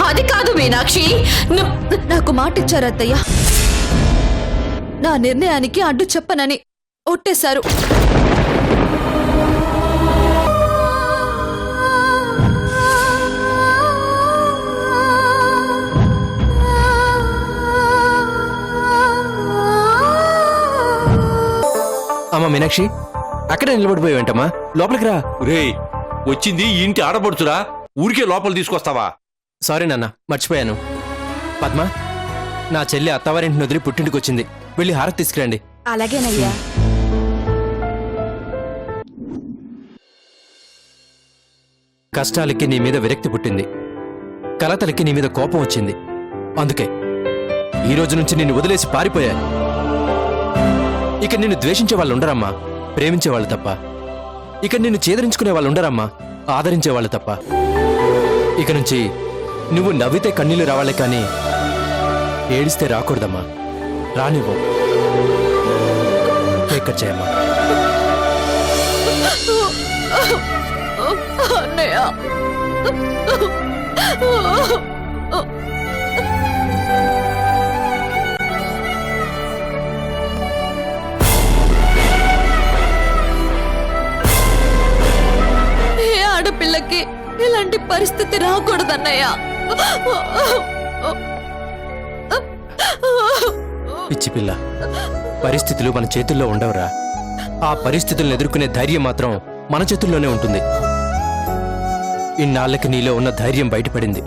అది కాదు మీనాక్షి. నాకు మాట ఇచ్చారు అత్తయ్య, నా నిర్ణయానికి అడ్డు చెప్పనని ఒట్టేశారు. అమ్మా మీనాక్షి, అక్కడే నిలబడిపోయావేంటమ్మా? లోపలికి రా. రేయ్, వచ్చింది ఇంటి ఆడపడుచురా, ఊరికే లోపల తీసుకొస్తావా? సారీ నాన్న, మర్చిపోయాను. పద్మ, నా చెల్లి అత్తవారింటిని వదిలి పుట్టింటికి వచ్చింది, వెళ్ళి హారతి తీసుకురండి. అలాగేనయ్యా. కష్టాలకి నీ మీద విరక్తి పుట్టింది, కలతలకి నీ మీద కోపం వచ్చింది. అందుకే ఈ రోజు నుంచి నిన్ను వదిలేసి పారిపోయా. ఇక నిన్ను ద్వేషించే వాళ్ళు ఉండరమ్మా, ప్రేమించే వాళ్ళు తప్ప. ఇక నిన్ను చేదరించుకునే వాళ్ళు ఉండరమ్మా, ఆదరించే వాళ్ళు తప్ప. ఇక నుంచి నువ్వు నవ్వితే కన్నీళ్లు రావాలే కానీ ఏడిస్తే రాకూడదమ్మా. రానివ్వు. ఇక్కడ చేయమ్మా. అన్నయ్య, ఏ ఆడపిల్లకి ఇలాంటి పరిస్థితి రాకూడదన్నయ్య. పిచ్చి పిల్ల, పరిస్థితులు మన చేతుల్లో ఉండవురా. ఆ పరిస్థితులను ఎదుర్కొనే ధైర్యం మాత్రం మన చేతుల్లోనే ఉంటుంది. ఇన్నాళ్ళకి నీలో ఉన్న ధైర్యం బయటపడింది.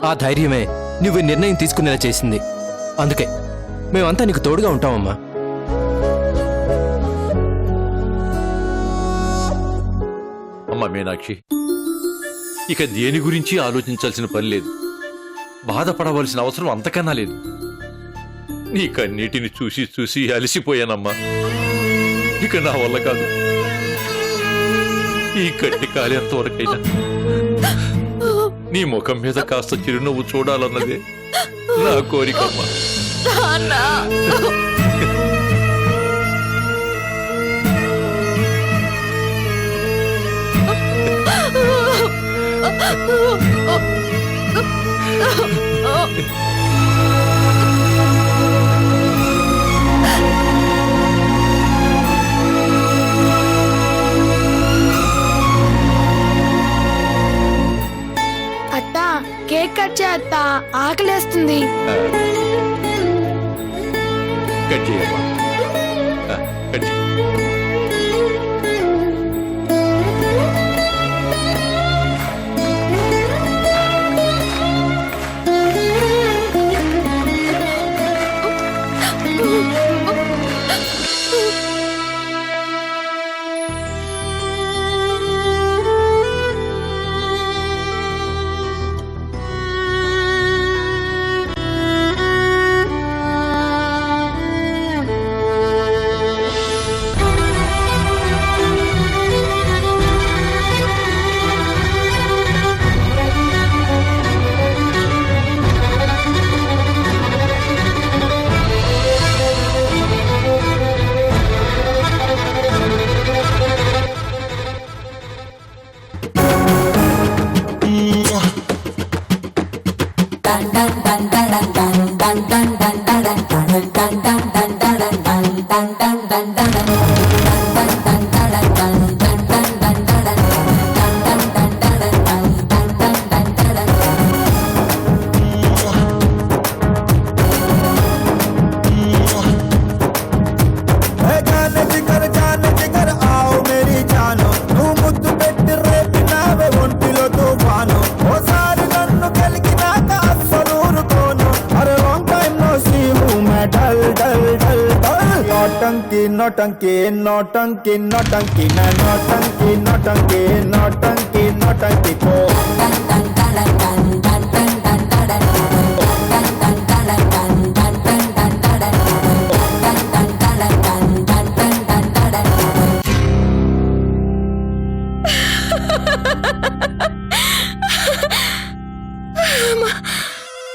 ఆ ధైర్యమే నువ్వు నిర్ణయం తీసుకునేలా చేసింది. అందుకే మేమంతా నీకు తోడుగా ఉంటామమ్మా. అమ్మా మీనాక్షి, ఇక దేని గురించి ఆలోచించాల్సిన పని లేదు, బాధపడవలసిన అవసరం అంతకన్నా లేదు. నీ కన్నీటిని చూసి చూసి అలసిపోయానమ్మా. ఇక నా వల్ల కాదు. ఈ కట్టి కాలేంత వరకైనా నీ ముఖం మీద కాస్త చిరునవ్వు చూడాలన్నదే నా కోరికమ్మా. కేక్ కట్ చేస్తా, ఆకలేస్తుంది. కట్ చేయమ్మా, కట్ చేయి. नौटंकी नौटंकी नौटंकी मैं नौटंकी नौटंकी नौटंकी नौटंकी को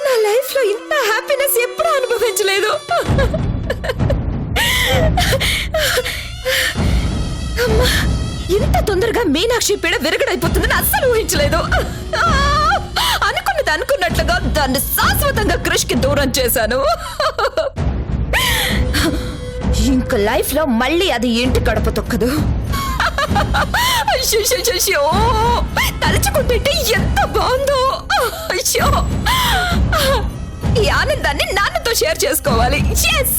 నా లైఫ్ లో ఇంత హ్యాపీనెస్ ఎప్పుడూ అనుభవించలేదు. అమ్మా, ఇంత తొందరగా మీనాక్షి పీడ విరగడైపోతుందని అస్సలు ఊహించలేదు. అనుకున్న అది అనుకున్నట్లుగా దాన్ని శాశ్వతంగా క్రిష్కి దూరం చేశాను. ఇంక లైఫ్ లో మళ్ళీ అది ఇంటి గడప తొక్కదు. అయ్యో, తలుచుకుంటుంటే ఎంత బాగుందో. అయ్యో, ఈ ఆనందాన్ని నాన్నతో షేర్ చేసుకోవాలి. Yes!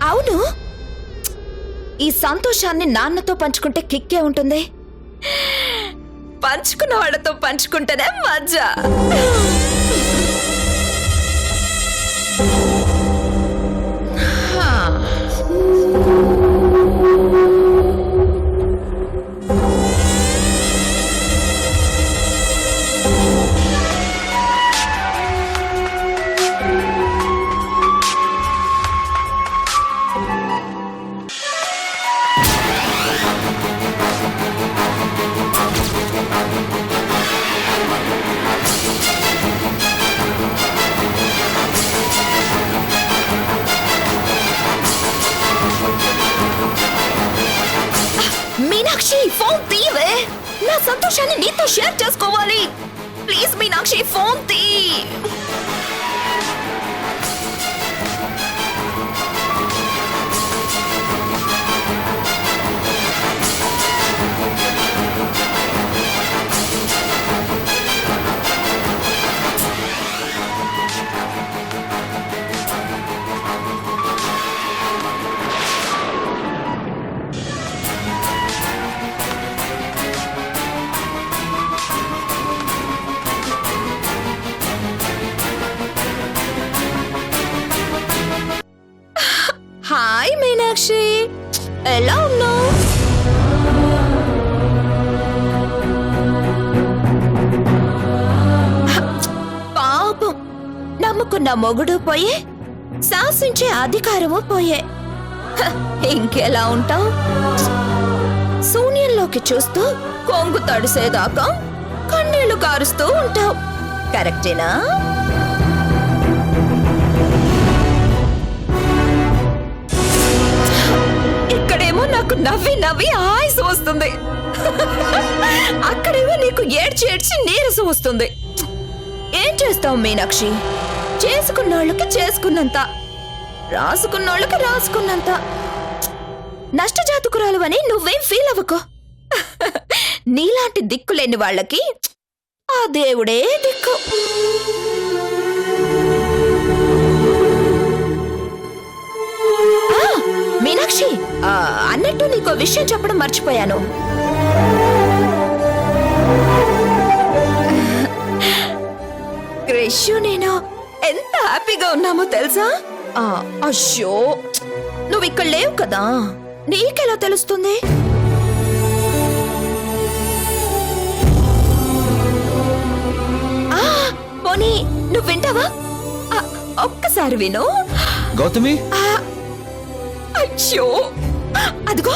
అవును, ఈ సంతోషాన్ని నాన్నతో పంచుకుంటే కిక్కే ఉంటుంది. పంచుకున్న వాళ్ళతో పంచుకుంటేనే మజా. మీనాక్షి, ఫోన్ తీవే. నా సంతోషాన్ని నీతో షేర్ చేసుకోవాలి. ప్లీజ్ మీనాక్షి, ఫోన్ తీ. హాయ్ మీనాక్షి, ఎలా ఉన్నావు? పాపం, నమ్ముకున్న మొగుడు పోయే, శాసించే అధికారము పోయే. ఇంకెలా ఉంటావు? శూన్యంలోకి చూస్తూ కొంగు తడిసేదాకా కన్నీళ్లు కారుస్తూ ఉంటావు. కరెక్టేనా? ఇక్కడేమో నాకు నవ్వి నవ్వి ఆయాసం వస్తుంది, అక్కడేమో నీకు ఏడ్చి ఏడ్చి నీరసం వస్తుంది. ఏం చేస్తావు మీనాక్షి? చేసుకున్నోళ్ళకి చేసుకున్నంత, రాసుకున్నోళ్ళకి రాసుకున్నంత. నష్టజాతకురాలు అని నువ్వేం ఫీల్ అవ్వకో. నీలాంటి దిక్కులేని వాళ్ళకి ఆ దేవుడే దిక్కు. మీనాక్షి, అన్నట్టు నీకో విషయం చెప్పడం మర్చిపోయాను. క్రిష్ నేను ఎంత హ్యాపీగా ఉన్నామో తెలుసా? అయ్యో, నువ్వు ఇక్కడ లేవు కదా, నీకెలా తెలుస్తుంది? పోనీ నువ్వు వింటావా? ఒక్కసారి విను. గౌతమి, అయ్యో, అదిగో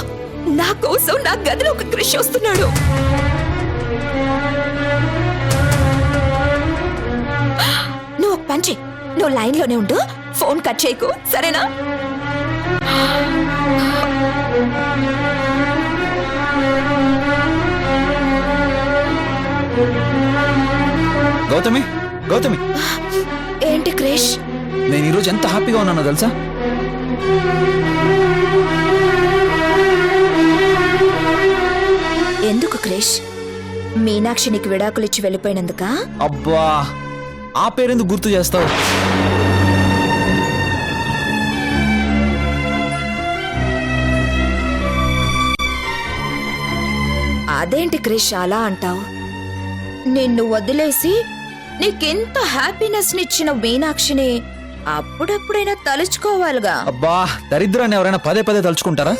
నా కోసం నా గదిలో ఒక క్రిష్ వస్తున్నాడు. నువ్వు ఒక పని చెయ్యి, నువ్వు లైన్ లోనే ఉండు, ఫోన్ కట్ చేయకు, సరేనా? గౌతమి, గౌతమి, ఏంటి క్రిష్? నేను ఈరోజు ఎంత హ్యాపీగా ఉన్నానో తెలుసా? ఎందుకు క్రిష్? మీనాక్షి నీకు విడాకులిచ్చి వెళ్ళిపోయినందుకా? అబ్బా, ఆ పేరెందుకు గుర్తు చేస్తావు? అదేంటి క్రిష్ అలా అంటావు? నిన్ను వదిలేసి నీకెంత హ్యాపీనెస్ నిచ్చిన మీనాక్షిని అప్పుడప్పుడైనా తలుచుకోవాలిగా. అబ్బా, దరిద్రాన్ని ఎవరైనా పదే పదే తలుచుకుంటారా?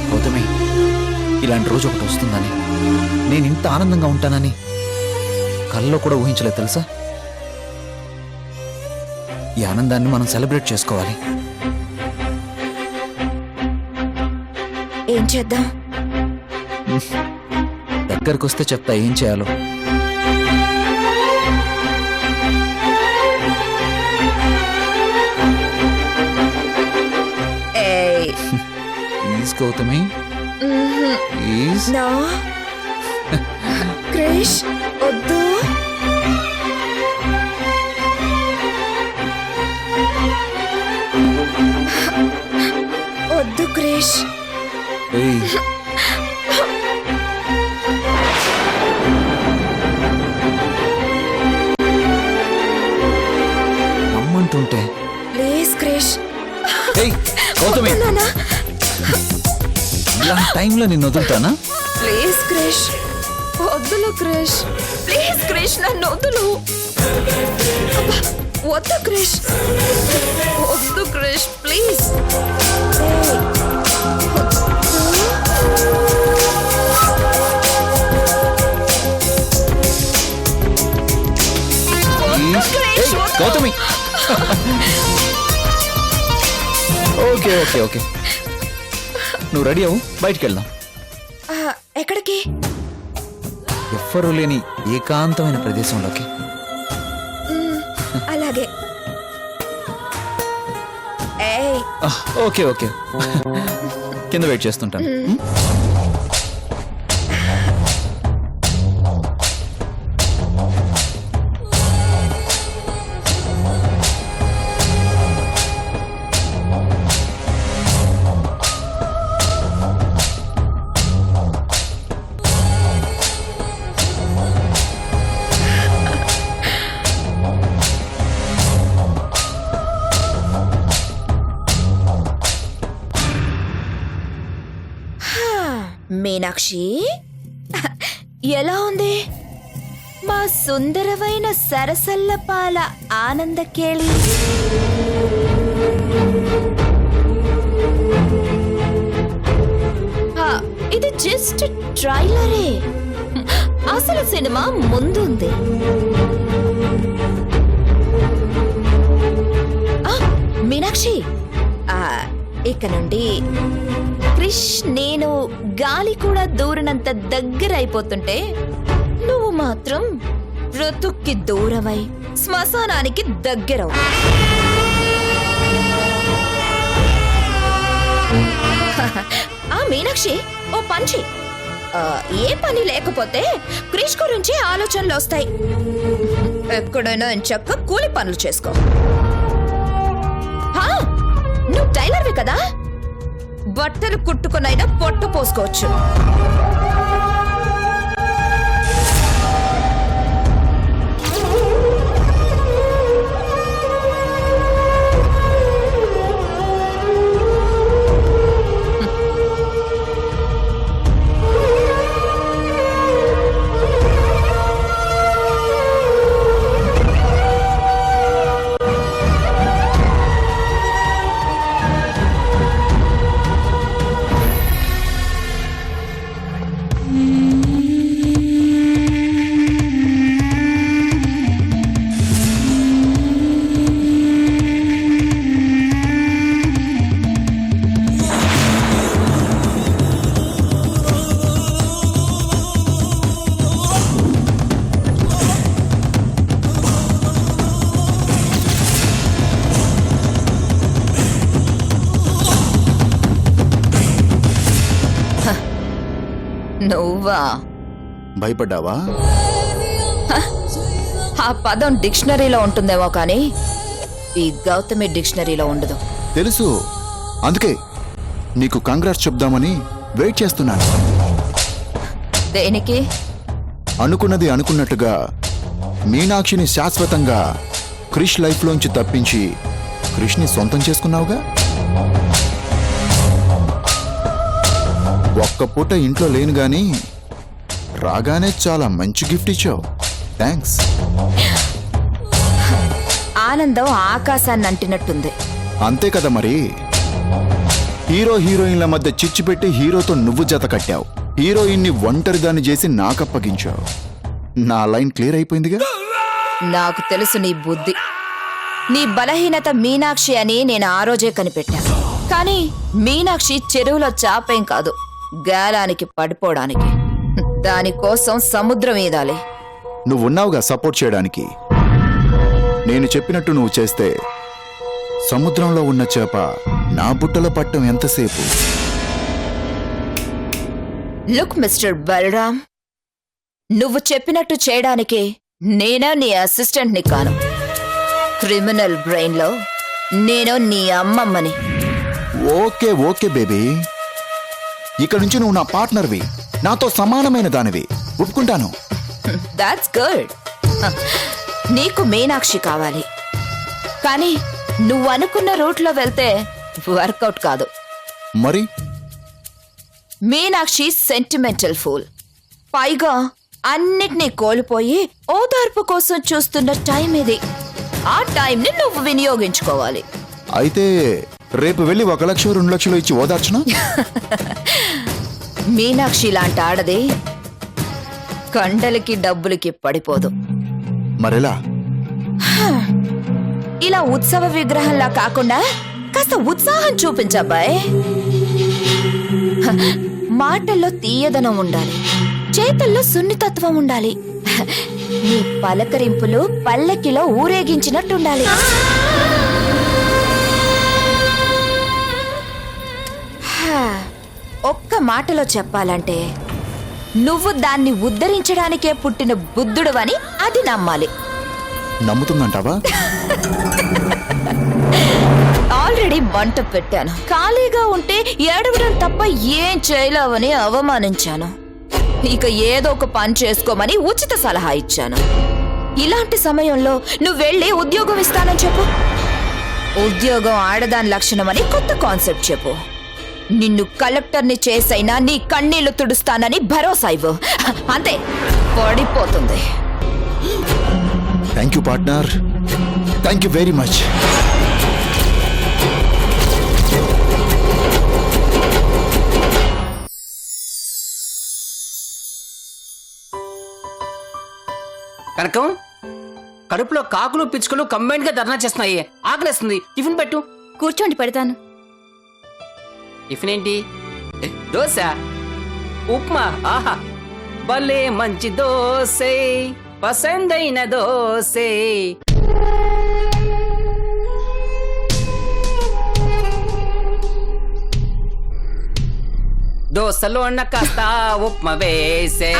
గౌతమి, ఇలాంటి రోజు ఒకటి వస్తుందని, నేను ఇంత ఆనందంగా ఉంటానని కల్లో కూడా ఊహించలేదు తెలుసా? ఈ ఆనందాన్ని మనం సెలబ్రేట్ చేసుకోవాలి. ఏం చేద్దాం? దగ్గరకు వస్తే చెప్తా ఏం చేయాలో. గౌతమి ప్లీజ్. నా క్రిష్ వద్దు. వద్దు క్రిష్. ఏయ్, నమ్మంటుంటే. ప్లీజ్ క్రిష్. ఏయ్, గౌతమి, నానా ఇలాంటి టైంలో నిన్ను వదులుతానా? ప్లీజ్ క్రిష్ వద్దులు క్రిష్. ప్లీజ్ క్రిష్ నన్ను వద్దులు. అబ్బా, వద్దు క్రిష్. వద్దు క్రిష్ ప్లీజ్. ప్లీజ్. ఏయ్, గౌతమి. ఓకే ఓకే ఓకే, నువ్వు రెడీ అవ్వు, బయటికి వెళ్దాం. ఎక్కడికి? ఎవ్వరూ లేని ఏకాంతమైన ప్రదేశంలోకి. అలాగే. ఏయ్ ఓకే ఓకే, కింద వెయిట్ చేస్తుంటాను. మీనాక్షి ఎలా ఉంది మా సుందరమైన సరసల్లపాల ఆనందకేళి? ఇది జస్ట్ ట్రైలరే, అసలు సినిమా ముందుంది. మీనాక్షి, ఇక నుండి క్రిష్ నేను గాలి కూడా దూరనంత దగ్గర అయిపోతుంటే నువ్వు మాత్రం బ్రతుక్కి దూరమై శ్మశానానికి దగ్గరవు. మీనాక్షి, ఓ పంచి. ఏ పని లేకపోతే క్రిష్ గురించి ఆలోచనలు వస్తాయి. ఎక్కడైనా చక్క కూలి పనులు చేసుకో. నువ్వు టైలర్వి కదా, బట్టలు కుట్టుకునైనా పొట్టు పోసుకోవచ్చు. నువ్వా? భయపడ్డావా? ఆ పదం డిక్షనరీలో ఉంటుందేమో కానీ ఈ గౌతమి డిక్షనరీలో ఉండదు. తెలుసు, అందుకే నీకు కంగ్రాట్స్ చెప్దామని వెయిట్ చేస్తున్నాను. దేనికి? అనుకున్నది అనుకున్నట్టుగా మీనాక్షిని శాశ్వతంగా క్రిష్ లైఫ్లోంచి తప్పించి క్రిష్ని సొంతం చేసుకున్నావుగా. ఒక్క పూట ఇంట్లో లేను గాని రాగానే చాలా మంచి గిఫ్ట్ ఇచ్చావు. థ్యాంక్స్. ఆనందం ఆకాశాన్ని అంటినట్టుంది. అంతే కదా మరి. హీరో హీరోయిన్ల మధ్య చిచ్చు పెట్టి హీరోతో నువ్వు జత కట్టావు. హీరోయిన్ని ఒంటరిదాన్ని చేసి నాకప్పగించావు. నా లైన్ క్లియర్ అయిపోయిందిగా. నాకు తెలుసు నీ బుద్ధి, నీ బలహీనత మీనాక్షి అని నేను ఆ రోజే కనిపెట్టాను. కానీ మీనాక్షి చెరువులో చాపేం కాదు, గాలానికి పడిపోవడానికి. దానికోసం సముద్రం ఈదాలి. నువ్వున్నావుగా సపోర్ట్ చేయడానికి. నేను చెప్పినట్టు నువ్వు చేస్తే సముద్రంలో ఉన్న చేప నా బుట్టలో పట్టం ఎంతసేపు? లుక్ మిస్టర్ బలరాం, నువ్వు చెప్పినట్టు చేయడానికి నేనే నీ అసిస్టెంట్ని కాను. క్రిమినల్ బ్రెయిన్లో నేను నీ అమ్మమ్మని. ఓకే ఓకే బేబీ, ఇక నుంచి నువ్వు నా పార్ట్నర్వి, నాతో సమానమైన దానివి, ఒప్పుకుంటాను. That's good. నీకు మీనాక్షి కావాలి, కానీ నువ్వు అనుకున్న రూట్లో వెళ్తే వర్కౌట్ కాదు. మరి మీనాక్షి సెంటిమెంటల్ ఫూల్, పైగా అన్నిటినీ కోల్పోయి ఓదార్పు కోసం చూస్తున్న టైం ఇది. ఆ టైంని నువ్వు వినియోగించుకోవాలి. అయితే రేపు వెళ్ళి 1 లక్ష 2 లక్షలు ఇచ్చి ఓదార్చునా? మీనాక్షి లాంటి ఆడది కండలకి డబ్బులకి పడిపోదు. మరెలా? ఇలా ఉత్సవ విగ్రహంలా కాకుండా కాస్త ఉత్సాహం చూపించబ్బాయ్. మాటల్లో తీయదనం ఉండాలి, చేతల్లో సున్నితత్వం ఉండాలి, నీ పలకరింపులు పల్లకిలో ఊరేగించినట్టుండాలి. ఒక్క మాటలో చెప్పాలంటే నువ్వు దాన్ని ఉద్ధరించడానికే పుట్టిన బుద్ధుడువని అది నమ్మాలి. నమ్ముతుందంటావా? ఆల్రెడీ మంట పెట్టాను. ఖాళీగా ఉంటే ఏడవడం తప్ప ఏం చేయలేవని అవమానించాను. ఇక ఏదో ఒక పని చేసుకోమని ఉచిత సలహా ఇచ్చాను. ఇలాంటి సమయంలో నువ్వు వెళ్ళి ఉద్యోగం ఇస్తానని చెప్పు. ఉద్యోగం ఆడదాని లక్షణమని కొత్త కాన్సెప్ట్ చెప్పు. నిన్ను కలెక్టర్ని చేసైనా నీ కన్నీళ్లు తుడుస్తానని భరోసా ఇవ్వు. అంతే, పడిపోతుంది. Thank you partner, thank you very much. Kanakam, కడుపులో కాకులు పిచ్చుకలు కంబైన్ గా ధర్నా చేస్తున్నాయి. ఆకలేస్తుంది, టిఫిన్ పెట్టు. కూర్చోండి, పెడతాను. టిఫిన్ ఏంటి? దోశ, ఉప్మా. ఆహా, భలే మంచి దోసే, పసందైన దోసే. దోశలో అన్న కాస్త ఉప్మా వేసే.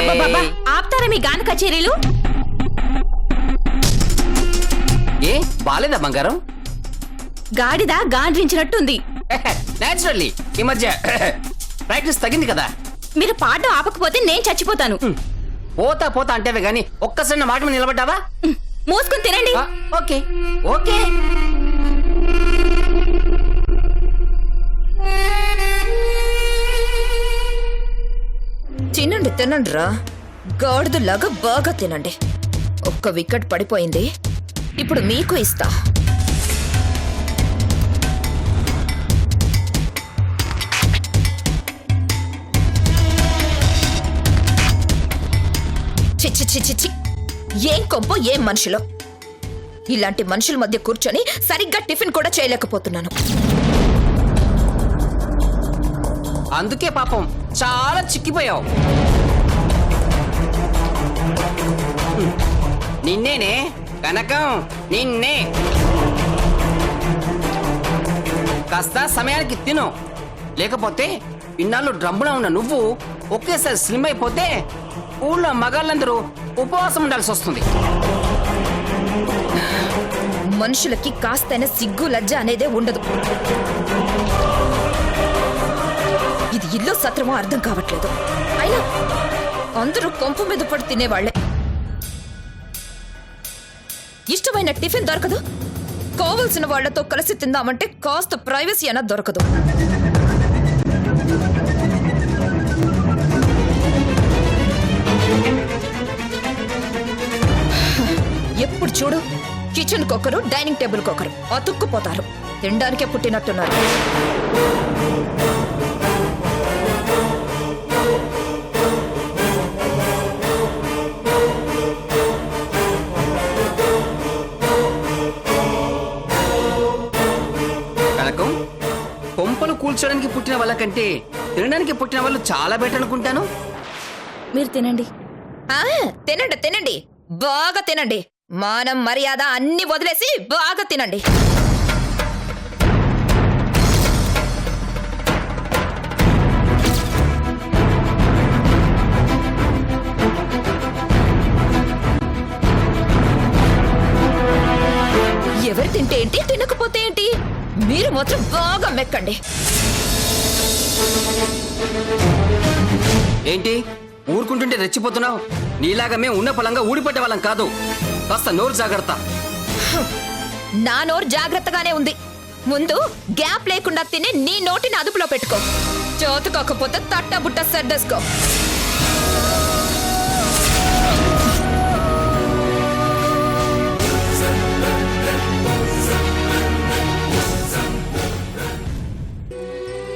ఆపుతారా మీ గాన కచేరీలు? ఏ బాలేదా బంగారం? గాడిద గాండ్రించినట్టుంది. నేచురల్లీ ఈ మధ్య ప్రాక్టీస్ తగ్గింది కదా. మీరు పాట ఆపకపోతే నేను చచ్చిపోతాను. పోతా పోతా అంటేవే గాని ఒక్కసారి నా మాట మీద నిలబడ్డావా? మూసుకుని తినండి. Okay okay. తినండి తినండి రా, గాడిదలాగా బాగా తినండి. ఒక్క వికెట్ పడిపోయింది, ఇప్పుడు మీకు ఇస్తా. చిచ్చి చిచ్చి చి, ఏం కొంపో ఏం మనుషులో. ఇలాంటి మనుషుల మధ్య కూర్చొని సరిగ్గా టిఫిన్ కూడా చేయలేకపోతున్నాను. అందుకే పాపం చాలా చిక్కిపోయావు. నిన్నేనే కనకం, నిన్నే. కాస్త సమయానికి తిను, లేకపోతే ఇన్నాళ్ళు డ్రమ్ములో ఉన్న నువ్వు ఒకేసారి స్లిమ్ అయిపోతే ఊళ్ళో మగాళ్ళందరూ ఉపవాసం ఉండాల్సి వస్తుంది. మనుషులకి కాస్తైనా సిగ్గు లజ్జ అనేదే ఉండదు. ఇది ఇల్లు సత్రమో అర్థం కావట్లేదు. అయినా అందరూ కొంప మీద పడి తినేవాళ్లే. ఇష్టమైన టిఫిన్ దొరకదు, కావలసిన వాళ్లతో కలిసి తిందామంటే కాస్త ప్రైవసీ అన్న దొరకదు. ఎప్పుడు చూడు కిచెన్ కొకరు, డైనింగ్ టేబుల్ కొకరు అతుక్కుపోతారు. తినడానికే పుట్టినట్టున్నారు. కనకం, కొంపలు కూల్చడానికి పుట్టిన వాళ్ళకంటే తినడానికి పుట్టిన వాళ్ళు చాలా బెటర్ అనుకుంటాను. మీరు తినండి. తినండి తినండి, బాగా తినండి. మానం మర్యాద అన్ని వదిలేసి బాగా తినండి. నువ్వే తింటే ఏంటి, తినకపోతే ఏంటి? మీరు మాత్రం బాగా మెక్కండి. ఏంటి ఊరుకుంటుంటే రెచ్చిపోతున్నావు? నీలాగా మేము ఉన్న పొలంగా ఊడిపడ్డే వాళ్ళం కాదు. కాస్త నోరు జాగ్రత్త. నా నోరు జాగ్రత్తగానే ఉంది. ముందు గ్యాప్ లేకుండా తిని నీ నోటిని అదుపులో పెట్టుకో. చోతుకోకపోతే తట్టబుట్ట సర్దేసుకో.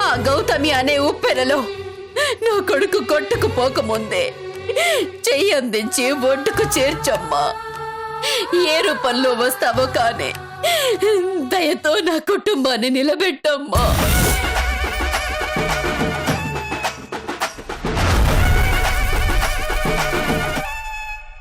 ఆ గౌతమి అనే ఉప్పెనలో నా కొడుకు కొట్టుకుపోకముందే చెయ్యి అందించి ఒడ్డుకు చేర్చమ్మా. ఏ రూపంలో వస్తావో కానీ దయతో నా కుటుంబాన్ని నిలబెట్టమ్మా.